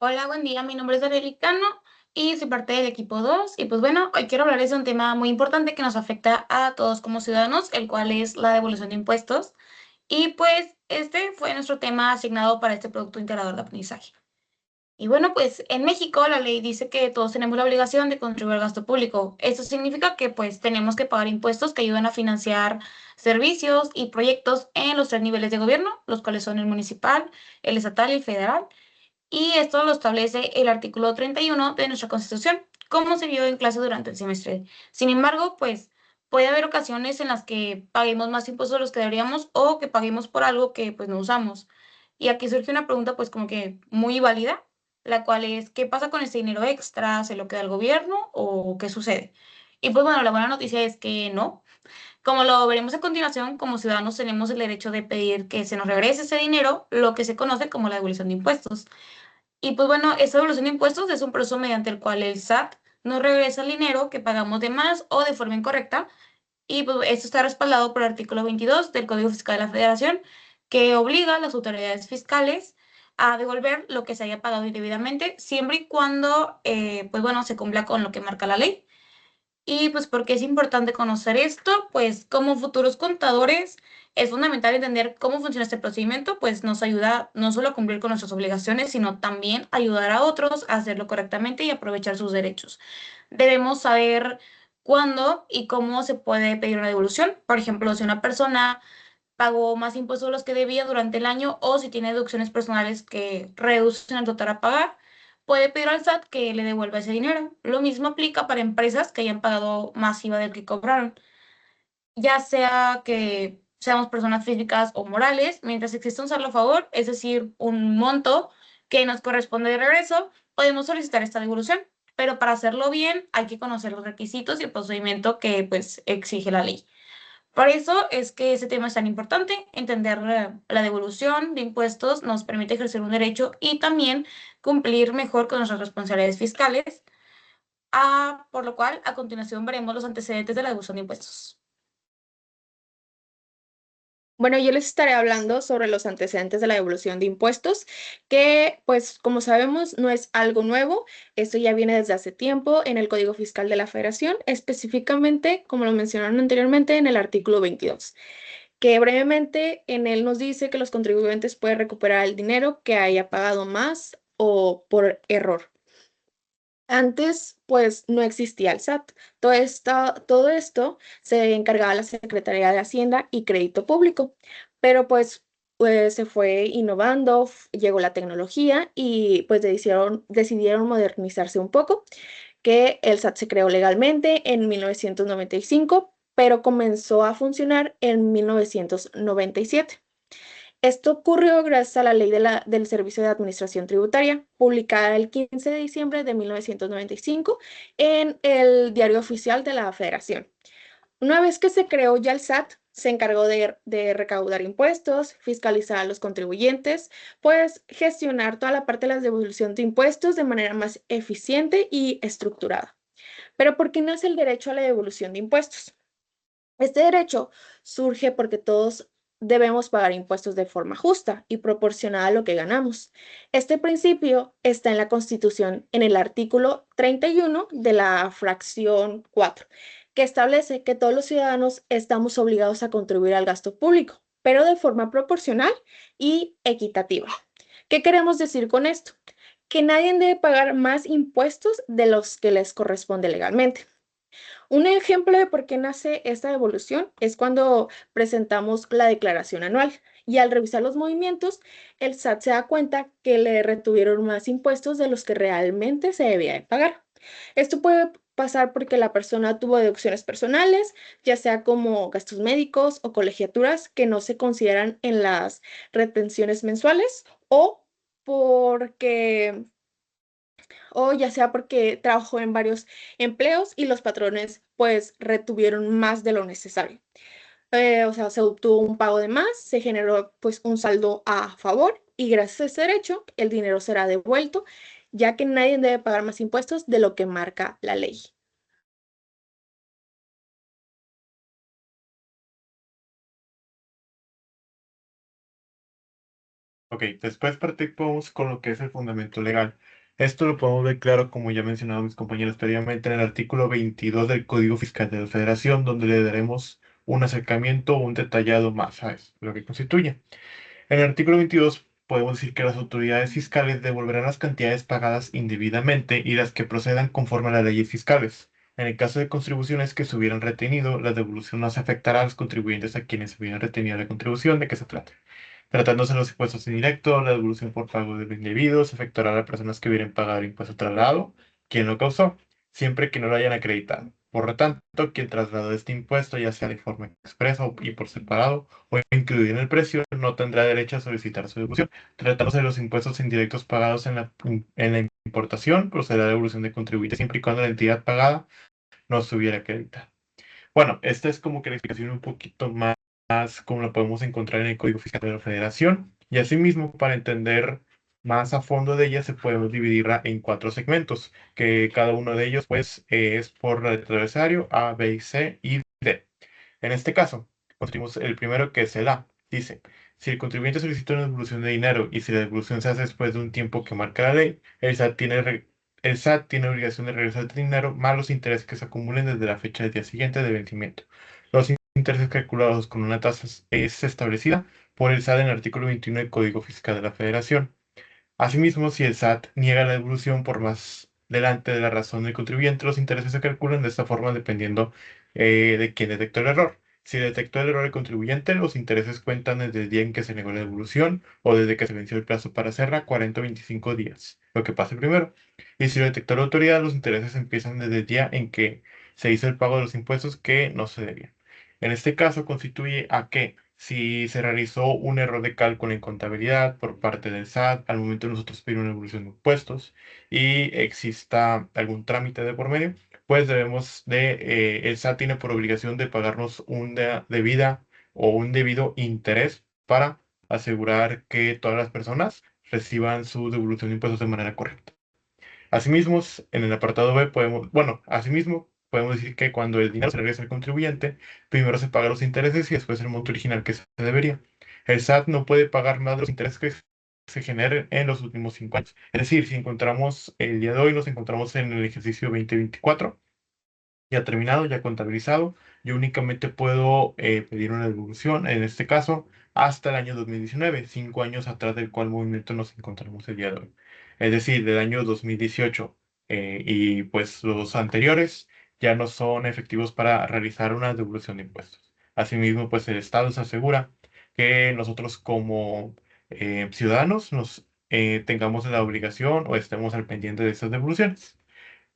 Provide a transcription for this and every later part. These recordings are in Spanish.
Hola, buen día. Mi nombre es Arely Cano y soy parte del equipo 2. Y pues bueno, hoy quiero hablarles de un tema muy importante que nos afecta a todos como ciudadanos, el cual es la devolución de impuestos. Y pues este fue nuestro tema asignado para este producto integrador de aprendizaje. Y bueno, pues en México la ley dice que todos tenemos la obligación de contribuir al gasto público. Esto significa que pues tenemos que pagar impuestos que ayudan a financiar servicios y proyectos en los tres niveles de gobierno, los cuales son el municipal, el estatal y el federal. Y esto lo establece el artículo 31 de nuestra Constitución, como se vio en clase durante el semestre. Sin embargo, pues puede haber ocasiones en las que paguemos más impuestos de los que deberíamos o que paguemos por algo que pues no usamos. Y aquí surge una pregunta pues como que muy válida, la cual es, ¿qué pasa con este dinero extra? ¿Se lo queda el gobierno o qué sucede? Y pues bueno, la buena noticia es que no. Como lo veremos a continuación, como ciudadanos tenemos el derecho de pedir que se nos regrese ese dinero, lo que se conoce como la devolución de impuestos. Y pues bueno, esta devolución de impuestos es un proceso mediante el cual el SAT nos regresa el dinero que pagamos de más o de forma incorrecta. Y pues esto está respaldado por el artículo 22 del Código Fiscal de la Federación, que obliga a las autoridades fiscales a devolver lo que se haya pagado indebidamente, siempre y cuando, pues bueno, se cumpla con lo que marca la ley. Y pues, ¿por qué es importante conocer esto? Pues como futuros contadores es fundamental entender cómo funciona este procedimiento, pues nos ayuda no solo a cumplir con nuestras obligaciones, sino también ayudar a otros a hacerlo correctamente y aprovechar sus derechos. Debemos saber cuándo y cómo se puede pedir una devolución. Por ejemplo, si una persona pagó más impuestos de los que debía durante el año o si tiene deducciones personales que reducen el total a pagar, puede pedir al SAT que le devuelva ese dinero. Lo mismo aplica para empresas que hayan pagado más IVA del que cobraron, ya sea que seamos personas físicas o morales, mientras exista un saldo a favor, es decir, un monto que nos corresponde de regreso, podemos solicitar esta devolución. Pero para hacerlo bien hay que conocer los requisitos y el procedimiento que pues exige la ley. Por eso es que ese tema es tan importante. Entender la devolución de impuestos nos permite ejercer un derecho y también cumplir mejor con nuestras responsabilidades fiscales. Por lo cual, a continuación veremos los antecedentes de la devolución de impuestos. Bueno, yo les estaré hablando sobre los antecedentes de la devolución de impuestos, que pues como sabemos no es algo nuevo, esto ya viene desde hace tiempo en el Código Fiscal de la Federación, específicamente, como lo mencionaron anteriormente, en el artículo 22, que brevemente en él nos dice que los contribuyentes pueden recuperar el dinero que haya pagado más o por error. Antes, pues no existía el SAT. Todo esto se encargaba la Secretaría de Hacienda y Crédito Público, pero pues se fue innovando, llegó la tecnología y pues decidieron modernizarse un poco, que el SAT se creó legalmente en 1995, pero comenzó a funcionar en 1997. Esto ocurrió gracias a la Ley del Servicio de Administración Tributaria, publicada el 15 de diciembre de 1995 en el Diario Oficial de la Federación. Una vez que se creó ya el SAT, se encargó de recaudar impuestos, fiscalizar a los contribuyentes, pues gestionar toda la parte de la devolución de impuestos de manera más eficiente y estructurada. Pero ¿por qué nace el derecho a la devolución de impuestos? Este derecho surge porque todos debemos pagar impuestos de forma justa y proporcionada a lo que ganamos. Este principio está en la Constitución en el artículo 31 de la fracción 4, que establece que todos los ciudadanos estamos obligados a contribuir al gasto público, pero de forma proporcional y equitativa. ¿Qué queremos decir con esto? Que nadie debe pagar más impuestos de los que les corresponde legalmente. Un ejemplo de por qué nace esta evolución es cuando presentamos la declaración anual y al revisar los movimientos, el SAT se da cuenta que le retuvieron más impuestos de los que realmente se debía de pagar. Esto puede pasar porque la persona tuvo deducciones personales, ya sea como gastos médicos o colegiaturas que no se consideran en las retenciones mensuales porque o ya sea porque trabajó en varios empleos y los patrones pues retuvieron más de lo necesario. O sea, se obtuvo un pago de más, se generó pues un saldo a favor y gracias a ese derecho el dinero será devuelto, ya que nadie debe pagar más impuestos de lo que marca la ley. Ok, después partimos con lo que es el fundamento legal. Esto lo podemos ver claro, como ya mencionado mis compañeros previamente, en el artículo 22 del Código Fiscal de la Federación, donde le daremos un acercamiento o un detallado más a eso, lo que constituye. En el artículo 22 podemos decir que las autoridades fiscales devolverán las cantidades pagadas indebidamente y las que procedan conforme a las leyes fiscales. En el caso de contribuciones que se hubieran retenido, la devolución no se afectará a los contribuyentes a quienes hubieran retenido la contribución. ¿De qué se trata? Tratándose de los impuestos indirectos, la devolución por pago de lo indebido se efectuará a las personas que hubieran pagado el impuesto trasladado, quien lo causó, siempre que no lo hayan acreditado. Por lo tanto, quien trasladó este impuesto, ya sea de forma expresa y por separado o incluido en el precio, no tendrá derecho a solicitar su devolución. Tratándose de los impuestos indirectos pagados en la importación, procederá a la devolución de contribuyente siempre y cuando la entidad pagada no se hubiera acreditado. Bueno, esta es como que la explicación un poquito más como la podemos encontrar en el Código Fiscal de la Federación. Y asimismo, para entender más a fondo de ella, se puede dividirla en cuatro segmentos, que cada uno de ellos pues es por adversario A, B, C y D. En este caso, construimos el primero que es el A. Dice, si el contribuyente solicita una devolución de dinero y si la devolución se hace después de un tiempo que marca la ley, el SAT tiene obligación de regresar el dinero más los intereses que se acumulen desde la fecha del día siguiente de vencimiento. Los intereses calculados con una tasa es establecida por el SAT en el artículo 21 del Código Fiscal de la Federación. Asimismo, si el SAT niega la devolución por más delante de la razón del contribuyente, los intereses se calculan de esta forma dependiendo de quién detectó el error. Si detectó el error el contribuyente, los intereses cuentan desde el día en que se negó la devolución o desde que se venció el plazo para hacerla, 40 o 25 días, lo que pase primero. Y si lo detectó la autoridad, los intereses empiezan desde el día en que se hizo el pago de los impuestos que no se debían. En este caso, constituye a que si se realizó un error de cálculo en contabilidad por parte del SAT al momento de nosotros pedir una devolución de impuestos y exista algún trámite de por medio, pues el SAT tiene por obligación de pagarnos una debida o un debido interés para asegurar que todas las personas reciban su devolución de impuestos de manera correcta. Asimismo, en el apartado B asimismo, podemos decir que cuando el dinero se regresa al contribuyente, primero se pagan los intereses y después el monto original que se debería. El SAT no puede pagar más de los intereses que se generen en los últimos 5 años. Es decir, si encontramos el día de hoy, nos encontramos en el ejercicio 2024, ya terminado, ya contabilizado, yo únicamente puedo pedir una devolución, en este caso, hasta el año 2019, 5 años atrás del cual movimiento nos encontramos el día de hoy. Es decir, del año 2018 y pues los anteriores ya no son efectivos para realizar una devolución de impuestos. Asimismo, pues el Estado se asegura que nosotros como ciudadanos nos tengamos la obligación o estemos al pendiente de estas devoluciones.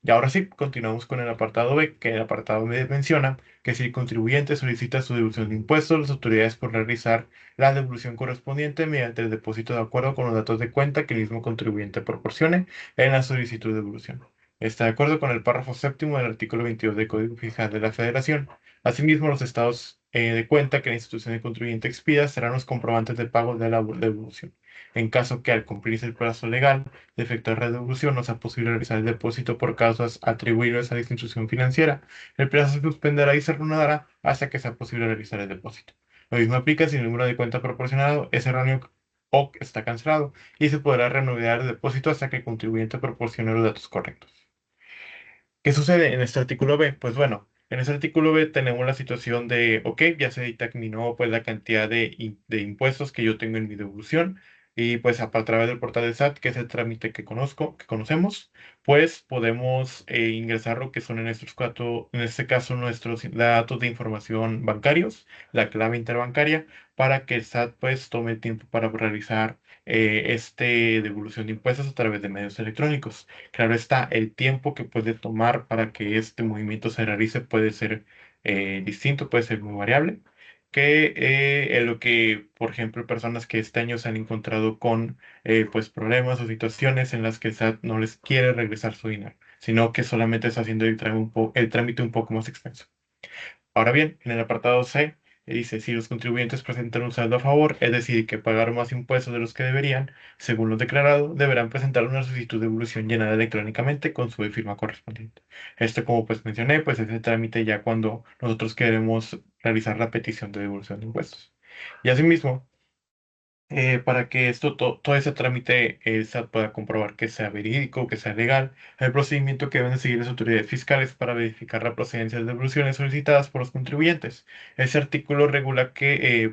Y ahora sí, continuamos con el apartado B, que el apartado B menciona que si el contribuyente solicita su devolución de impuestos, las autoridades podrán realizar la devolución correspondiente mediante el depósito de acuerdo con los datos de cuenta que el mismo contribuyente proporcione en la solicitud de devolución. Está de acuerdo con el párrafo séptimo del artículo 22 del Código Fiscal de la Federación. Asimismo, los estados de cuenta que la institución del contribuyente expida serán los comprobantes de pago de la devolución. En caso que al cumplirse el plazo legal, de efectuar la devolución no sea posible realizar el depósito por causas atribuibles a la institución financiera. El plazo se suspenderá y se reanudará hasta que sea posible realizar el depósito. Lo mismo aplica si el número de cuenta proporcionado es erróneo o está cancelado y se podrá reanudar el depósito hasta que el contribuyente proporcione los datos correctos. ¿Qué sucede en este artículo B? Pues bueno, en este artículo B tenemos la situación de, ok, ya se determinó pues la cantidad de impuestos que yo tengo en mi devolución y pues a través del portal de SAT, que es el trámite que conocemos, pues podemos ingresar lo que son en estos cuatro, en este caso nuestros datos de información bancarios, la clave interbancaria, para que el SAT pues tome el tiempo para realizar devolución de impuestos a través de medios electrónicos. Claro está, el tiempo que puede tomar para que este movimiento se realice puede ser distinto, puede ser muy variable, que en lo que, por ejemplo, personas que este año se han encontrado con pues problemas o situaciones en las que el SAT no les quiere regresar su dinero, sino que solamente está haciendo el trámite un poco más extenso. Ahora bien, en el apartado C dice, si los contribuyentes presentan un saldo a favor, es decir, que pagaron más impuestos de los que deberían, según lo declarado, deberán presentar una solicitud de devolución llenada electrónicamente con su firma correspondiente. Esto, como pues mencioné, pues es el trámite ya cuando nosotros queremos realizar la petición de devolución de impuestos. Y asimismo, Para que todo ese trámite el SAT pueda comprobar que sea verídico, que sea legal, el procedimiento que deben seguir las autoridades fiscales para verificar la procedencia de devoluciones solicitadas por los contribuyentes. Ese artículo regula que,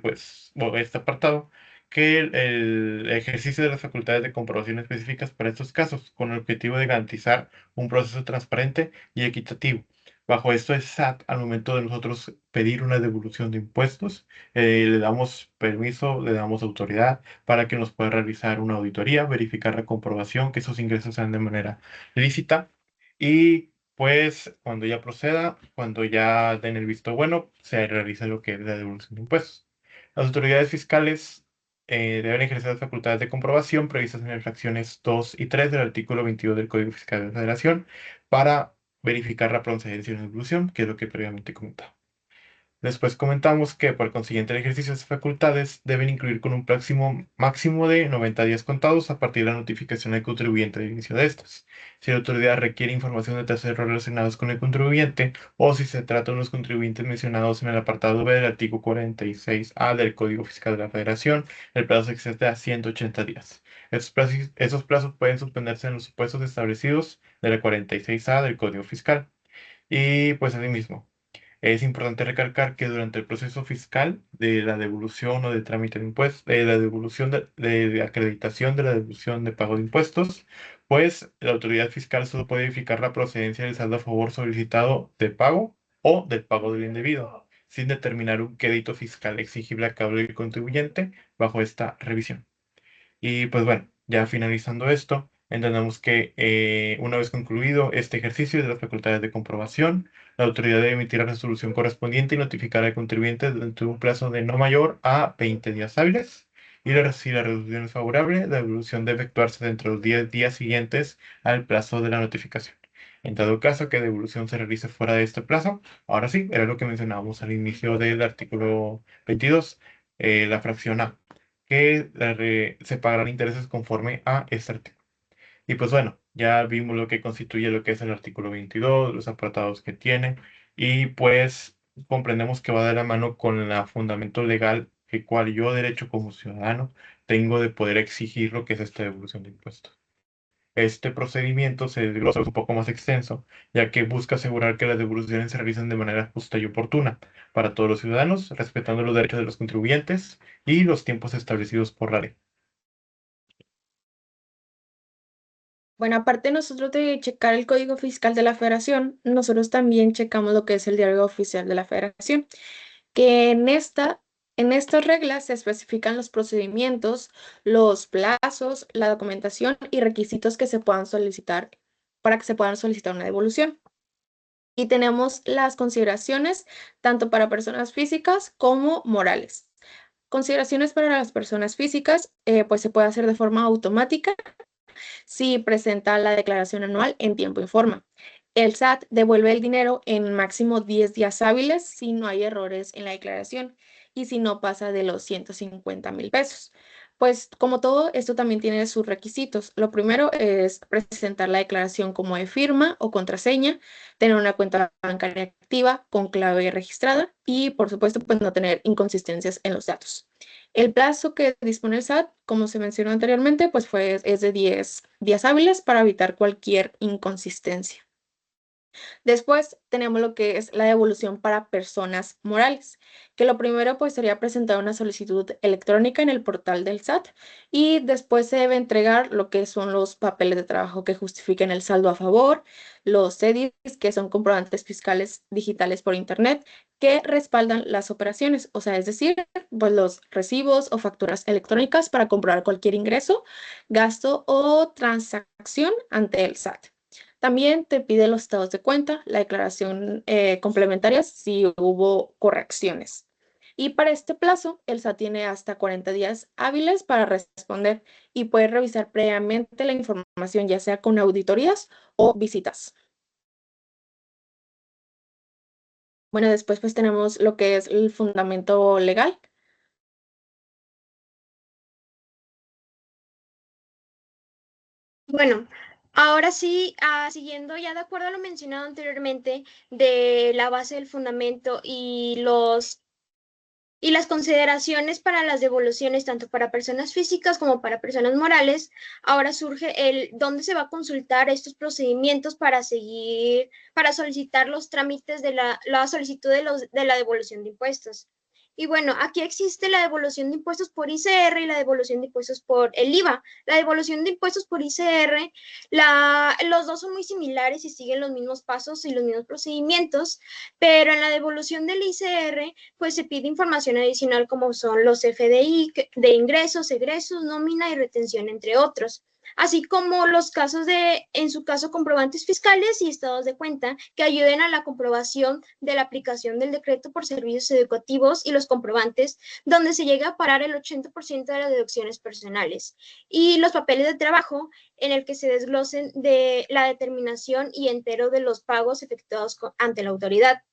o este apartado, que el ejercicio de las facultades de comprobación específicas para estos casos, con el objetivo de garantizar un proceso transparente y equitativo. Bajo esto, el SAT, al momento de nosotros pedir una devolución de impuestos, le damos permiso, le damos autoridad para que nos pueda realizar una auditoría, verificar la comprobación que esos ingresos sean de manera lícita y pues cuando ya proceda, cuando ya den el visto bueno, se realiza lo que es la devolución de impuestos. Las autoridades fiscales deben ejercer las facultades de comprobación previstas en las fracciones 2 y 3 del artículo 22 del Código Fiscal de la Federación para verificar la procedencia de la devolución, que es lo que previamente comentaba. Después comentamos que por consiguiente el ejercicio de esas facultades deben incluir con un máximo de 90 días contados a partir de la notificación del contribuyente del inicio de estas. Si la autoridad requiere información de terceros relacionados con el contribuyente o si se trata de los contribuyentes mencionados en el apartado B del artículo 46A del Código Fiscal de la Federación, el plazo se excede a 180 días. Esos plazos pueden suspenderse en los supuestos establecidos de la 46A del Código Fiscal. Y pues asimismo. Es importante recalcar que durante el proceso fiscal de la devolución o de trámite de impuestos, de la devolución de acreditación de la devolución de pago de impuestos, pues la autoridad fiscal solo puede verificar la procedencia del saldo a favor solicitado de pago o del pago del indebido, sin determinar un crédito fiscal exigible a cabo del contribuyente bajo esta revisión. Y pues bueno, ya finalizando esto, entendemos que una vez concluido este ejercicio de las facultades de comprobación, la autoridad debe emitir la resolución correspondiente y notificar al contribuyente dentro de un plazo de no mayor a 20 días hábiles. Y si la resolución es favorable, la devolución debe efectuarse dentro de los 10 días siguientes al plazo de la notificación. En dado caso que la devolución se realice fuera de este plazo, ahora sí, era lo que mencionábamos al inicio del artículo 22, la fracción A que se pagarán intereses conforme a este artículo. Y pues bueno, ya vimos lo que constituye lo que es el artículo 22, los apartados que tiene, y pues comprendemos que va de la mano con el fundamento legal que cual yo derecho como ciudadano tengo de poder exigir lo que es esta devolución de impuestos. Este procedimiento se desglosa un poco más extenso, ya que busca asegurar que las devoluciones se realicen de manera justa y oportuna para todos los ciudadanos, respetando los derechos de los contribuyentes y los tiempos establecidos por la ley. Bueno, aparte nosotros de checar el Código Fiscal de la Federación, nosotros también checamos lo que es el Diario Oficial de la Federación, que en estas reglas se especifican los procedimientos, los plazos, la documentación y requisitos que se puedan solicitar para que se puedan solicitar una devolución. Y tenemos las consideraciones tanto para personas físicas como morales. Consideraciones para las personas físicas, pues se puede hacer de forma automática si presenta la declaración anual en tiempo y forma. El SAT devuelve el dinero en máximo 10 días hábiles si no hay errores en la declaración y si no pasa de los 150,000 pesos. Pues como todo, esto también tiene sus requisitos. Lo primero es presentar la declaración como de firma o contraseña, tener una cuenta bancaria activa con clave registrada y, por supuesto, pues no tener inconsistencias en los datos. El plazo que dispone el SAT, como se mencionó anteriormente, pues es de 10 días hábiles para evitar cualquier inconsistencia. Después tenemos lo que es la devolución para personas morales, que lo primero pues sería presentar una solicitud electrónica en el portal del SAT y después se debe entregar lo que son los papeles de trabajo que justifiquen el saldo a favor, los CEDIS, que son comprobantes fiscales digitales por internet, que respaldan las operaciones, o sea, es decir, pues los recibos o facturas electrónicas para comprobar cualquier ingreso, gasto o transacción ante el SAT. También te pide los estados de cuenta, la declaración complementaria si hubo correcciones. Y para este plazo, el SAT tiene hasta 40 días hábiles para responder y puede revisar previamente la información, ya sea con auditorías o visitas. Bueno, después pues tenemos lo que es el fundamento legal. Bueno, ahora sí, siguiendo ya de acuerdo a lo mencionado anteriormente de la base del fundamento y Y las consideraciones para las devoluciones, tanto para personas físicas como para personas morales, ahora surge el dónde se va a consultar estos procedimientos para seguir, para solicitar los trámites de la solicitud de la devolución de impuestos. Y bueno, aquí existe la devolución de impuestos por ICR y la devolución de impuestos por el IVA. La devolución de impuestos por ICR, los dos son muy similares y siguen los mismos pasos y los mismos procedimientos, pero en la devolución del ICR, pues se pide información adicional como son los FDI de ingresos, egresos, nómina y retención, entre otros, así como los casos en su caso, comprobantes fiscales y estados de cuenta que ayuden a la comprobación de la aplicación del decreto por servicios educativos y los comprobantes donde se llega a parar el 80% de las deducciones personales y los papeles de trabajo en el que se desglosen de la determinación y entero de los pagos efectuados ante la autoridad.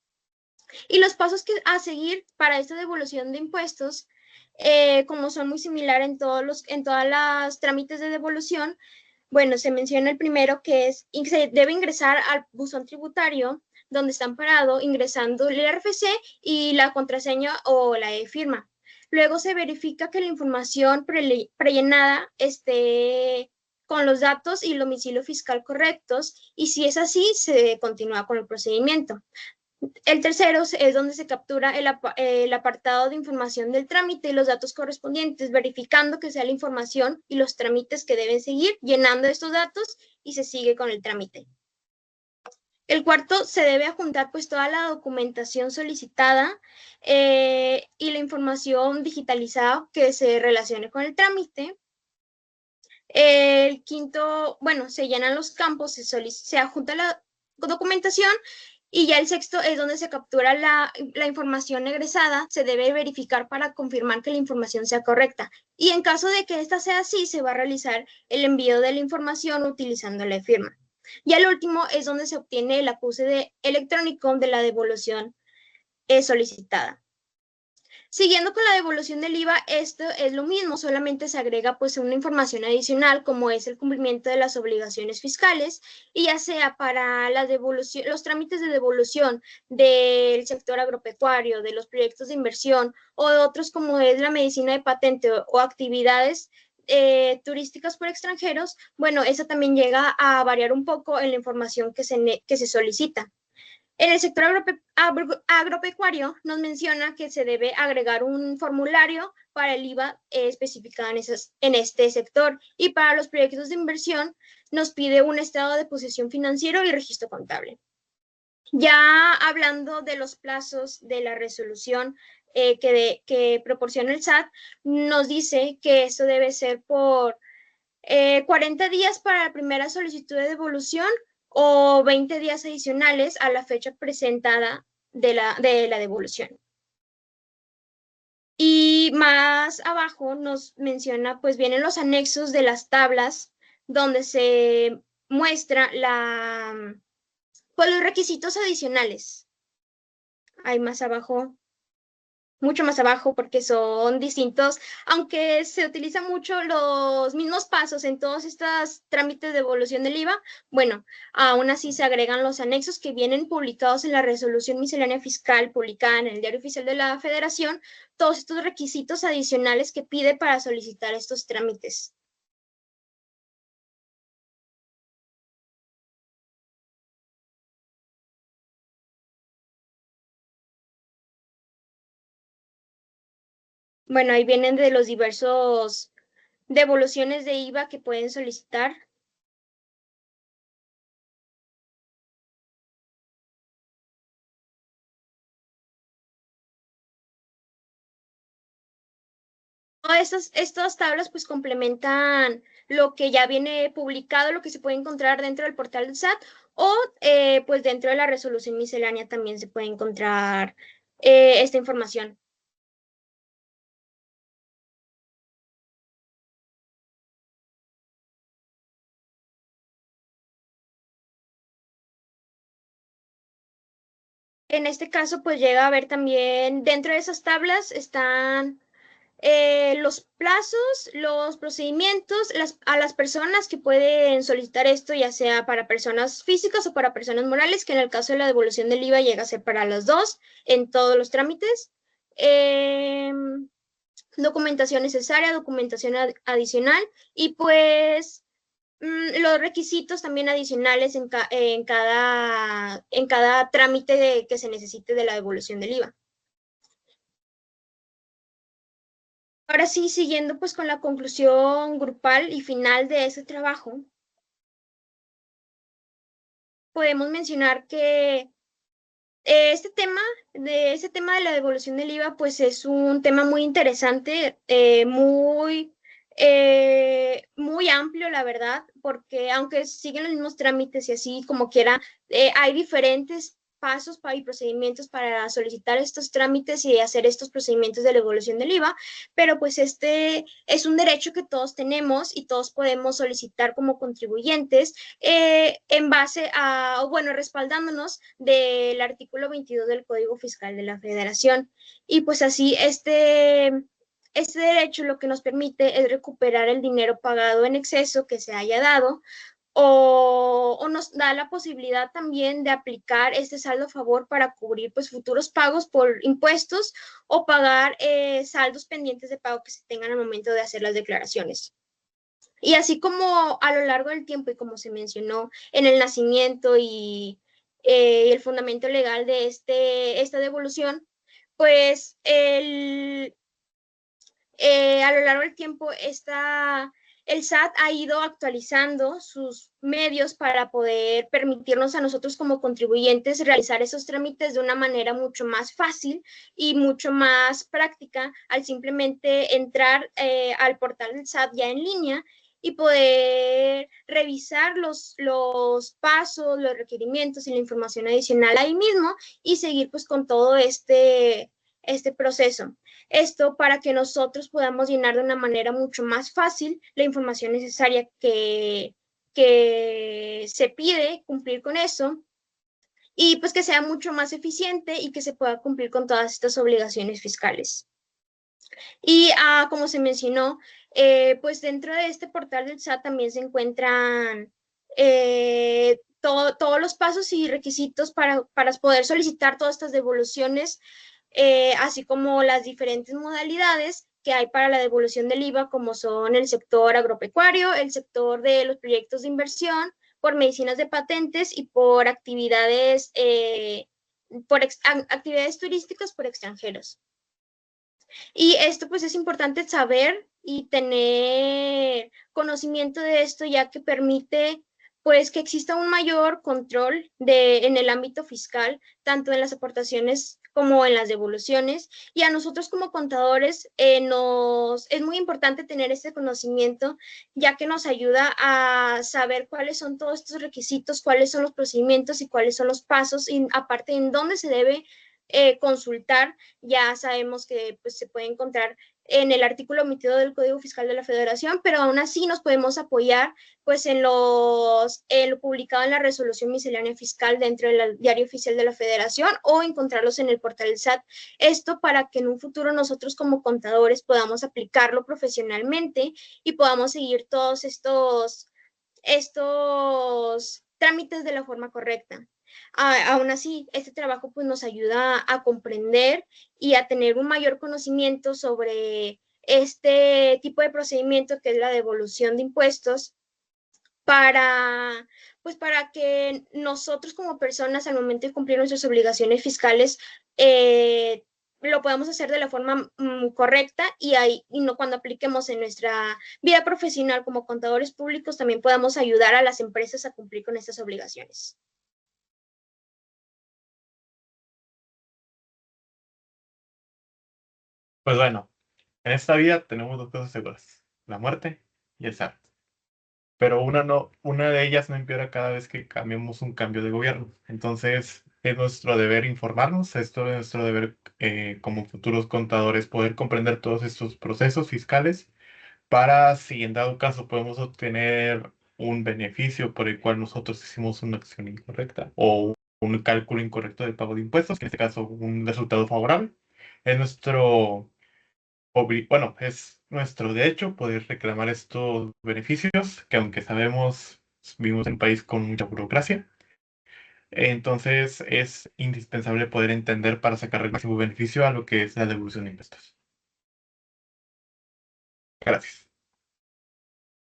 Y los pasos a seguir para esta devolución de impuestos, como son muy similares en todas las trámites de devolución, bueno, se menciona el primero que es, se debe ingresar al buzón tributario donde está amparado, ingresando el RFC y la contraseña o la e-firma. Luego se verifica que la información prellenada esté con los datos y el domicilio fiscal correctos, y si es así, se continúa con el procedimiento. El tercero es donde se captura el apartado de información del trámite y los datos correspondientes, verificando que sea la información y los trámites que deben seguir, llenando estos datos y se sigue con el trámite. El cuarto, se debe adjuntar pues toda la documentación solicitada y la información digitalizada que se relacione con el trámite. El quinto, bueno, se llenan los campos, se adjunta la documentación. Y ya el sexto es donde se captura la información egresada, se debe verificar para confirmar que la información sea correcta. Y en caso de que esta sea así, se va a realizar el envío de la información utilizando la firma. Y el último es donde se obtiene el acuse electrónico de la devolución solicitada. Siguiendo con la devolución del IVA, esto es lo mismo, solamente se agrega pues una información adicional como es el cumplimiento de las obligaciones fiscales, y ya sea para los trámites de devolución del sector agropecuario, de los proyectos de inversión o de otros como es la medicina de patente o actividades turísticas por extranjeros, bueno, eso también llega a variar un poco en la información que se solicita. En el sector agropecuario nos menciona que se debe agregar un formulario para el IVA especificado en este sector, y para los proyectos de inversión nos pide un estado de posesión financiero y registro contable. Ya hablando de los plazos de la resolución que proporciona el SAT, nos dice que esto debe ser por 40 días para la primera solicitud de devolución o 20 días adicionales a la fecha presentada de la devolución. Y más abajo nos menciona, pues vienen los anexos de las tablas donde se muestra pues los requisitos adicionales. Hay más abajo, mucho más abajo, porque son distintos, aunque se utilizan mucho los mismos pasos en todos estos trámites de devolución del IVA, bueno, aún así se agregan los anexos que vienen publicados en la resolución miscelánea fiscal publicada en el Diario Oficial de la Federación, todos estos requisitos adicionales que pide para solicitar estos trámites. Bueno, ahí vienen de los diversos devoluciones de IVA que pueden solicitar. Estas tablas pues complementan lo que ya viene publicado, lo que se puede encontrar dentro del portal del SAT, o pues dentro de la resolución miscelánea también se puede encontrar esta información. En este caso pues llega a haber también, dentro de esas tablas están los plazos, los procedimientos, a las personas que pueden solicitar esto, ya sea para personas físicas o para personas morales, que en el caso de la devolución del IVA llega a ser para las dos en todos los trámites. documentación necesaria, documentación adicional y pues los requisitos también adicionales en cada trámite que se necesite de la devolución del IVA. Ahora sí, siguiendo pues con la conclusión grupal y final de ese trabajo, podemos mencionar que este tema de la devolución del IVA, pues es un tema muy interesante, muy amplio, la verdad, porque aunque siguen los mismos trámites y así como quiera, hay diferentes pasos y procedimientos para solicitar estos trámites y hacer estos procedimientos de la devolución del IVA, pero pues este es un derecho que todos tenemos y todos podemos solicitar como contribuyentes en base a, bueno, respaldándonos del artículo 22 del Código Fiscal de la Federación. Y pues así, este derecho lo que nos permite es recuperar el dinero pagado en exceso que se haya dado o nos da la posibilidad también de aplicar este saldo a favor para cubrir pues futuros pagos por impuestos o pagar saldos pendientes de pago que se tengan al momento de hacer las declaraciones. Y así como a lo largo del tiempo y como se mencionó en el nacimiento y el fundamento legal de esta devolución, pues a lo largo del tiempo el SAT ha ido actualizando sus medios para poder permitirnos a nosotros como contribuyentes realizar esos trámites de una manera mucho más fácil y mucho más práctica al simplemente entrar al portal del SAT ya en línea y poder revisar los pasos, los requerimientos y la información adicional ahí mismo y seguir pues con todo este proceso. Esto para que nosotros podamos llenar de una manera mucho más fácil la información necesaria que se pide, cumplir con eso, y pues que sea mucho más eficiente y que se pueda cumplir con todas estas obligaciones fiscales. Y como se mencionó, pues dentro de este portal del SAT también se encuentran todos los pasos y requisitos para poder solicitar todas estas devoluciones, así como las diferentes modalidades que hay para la devolución del IVA, como son el sector agropecuario, el sector de los proyectos de inversión, por medicinas de patentes y por actividades, actividades turísticas por extranjeros. Y esto pues es importante saber y tener conocimiento de esto, ya que permite pues que exista un mayor control en el ámbito fiscal, tanto en las aportaciones como en las devoluciones. Y a nosotros como contadores es muy importante tener este conocimiento, ya que nos ayuda a saber cuáles son todos estos requisitos, cuáles son los procedimientos y cuáles son los pasos, y aparte en dónde se debe consultar. Ya sabemos que pues, se puede encontrar en el artículo omitido del Código Fiscal de la Federación, pero aún así nos podemos apoyar pues en lo publicado en la resolución miscelánea fiscal dentro del diario oficial de la Federación o encontrarlos en el portal del SAT. Esto para que en un futuro nosotros como contadores podamos aplicarlo profesionalmente y podamos seguir todos estos trámites de la forma correcta. Aún así, este trabajo pues, nos ayuda a comprender y a tener un mayor conocimiento sobre este tipo de procedimiento que es la devolución de impuestos pues para que nosotros como personas al momento de cumplir nuestras obligaciones fiscales lo podamos hacer de la forma correcta y no cuando apliquemos en nuestra vida profesional como contadores públicos también podamos ayudar a las empresas a cumplir con estas obligaciones. Pues bueno, en esta vida tenemos dos cosas seguras, la muerte y el SAT. Pero una de ellas no empeora cada vez que cambiemos un cambio de gobierno. Entonces, es nuestro deber informarnos, esto es nuestro deber como futuros contadores poder comprender todos estos procesos fiscales para, si en dado caso podemos obtener un beneficio por el cual nosotros hicimos una acción incorrecta o un cálculo incorrecto del pago de impuestos, que en este caso un resultado favorable, es bueno, es nuestro derecho poder reclamar estos beneficios, que aunque sabemos, vivimos en un país con mucha burocracia, Entonces es indispensable poder entender para sacar el máximo beneficio a lo que es la devolución de impuestos. Gracias.